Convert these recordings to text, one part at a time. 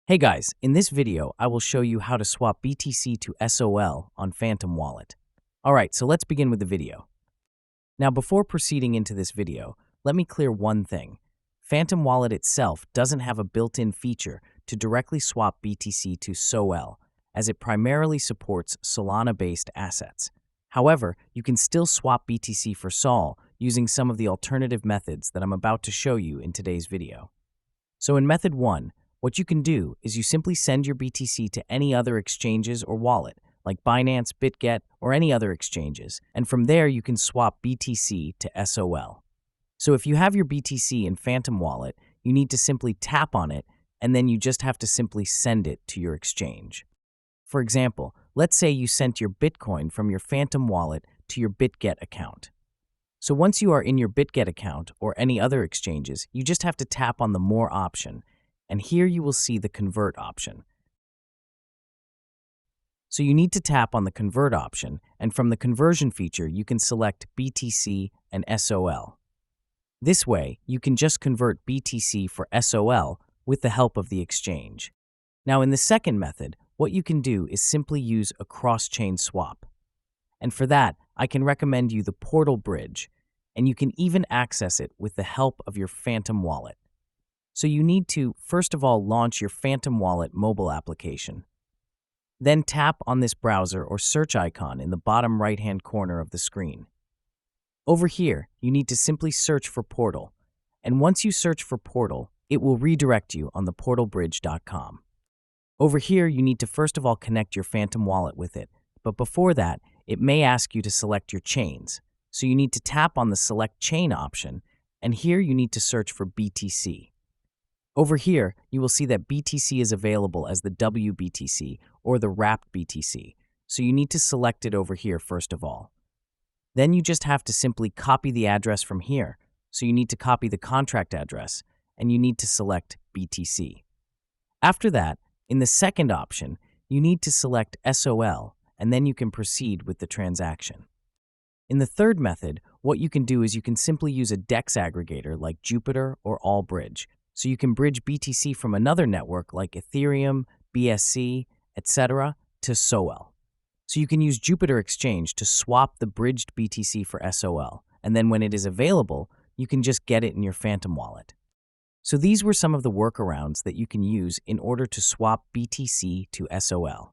Hey guys, in this video, I will show you how to swap BTC to SOL on Phantom Wallet. Alright, so let's begin with the video. Now before proceeding into this video, let me clear one thing. Phantom Wallet itself doesn't have a built-in feature to directly swap BTC to SOL, as it primarily supports Solana-based assets. However, you can still swap BTC for SOL using some of the alternative methods that I'm about to show you in today's video. So in method 1, what you can do is you simply send your BTC to any other exchanges or wallet, like Binance, BitGet, or any other exchanges, and from there you can swap BTC to SOL. So if you have your BTC in Phantom Wallet, you need to simply tap on it, and then you just have to simply send it to your exchange. For example, let's say you sent your Bitcoin from your Phantom Wallet to your BitGet account. So once you are in your BitGet account or any other exchanges, you just have to tap on the More option, and here you will see the Convert option. So you need to tap on the Convert option, and from the conversion feature, you can select BTC and SOL. This way, you can just convert BTC for SOL with the help of the exchange. Now in the second method, what you can do is simply use a cross-chain swap. And for that, I can recommend you the Portal Bridge, and you can even access it with the help of your Phantom Wallet. So you need to, first of all, launch your Phantom Wallet mobile application. Then tap on this browser or search icon in the bottom right-hand corner of the screen. Over here, you need to simply search for Portal. And once you search for Portal, it will redirect you on the portalbridge.com. Over here, you need to first of all connect your Phantom Wallet with it. But before that, it may ask you to select your chains. So you need to tap on the Select Chain option, and here you need to search for BTC. Over here, you will see that BTC is available as the WBTC or the wrapped BTC, so you need to select it over here first of all. Then you just have to simply copy the address from here, so you need to copy the contract address, and you need to select BTC. After that, in the second option, you need to select SOL, and then you can proceed with the transaction. In the third method, what you can do is you can simply use a DEX aggregator like Jupiter or Allbridge, so you can bridge BTC from another network like Ethereum, BSC, etc. to SOL. So you can use Jupiter Exchange to swap the bridged BTC for SOL, and then when it is available, you can just get it in your Phantom Wallet. So these were some of the workarounds that you can use in order to swap BTC to SOL.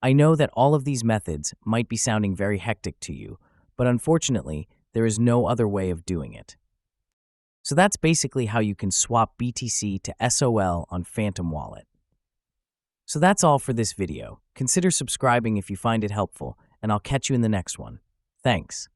I know that all of these methods might be sounding very hectic to you, but unfortunately, there is no other way of doing it. So that's basically how you can swap BTC to SOL on Phantom Wallet. So that's all for this video. Consider subscribing if you find it helpful, and I'll catch you in the next one. Thanks.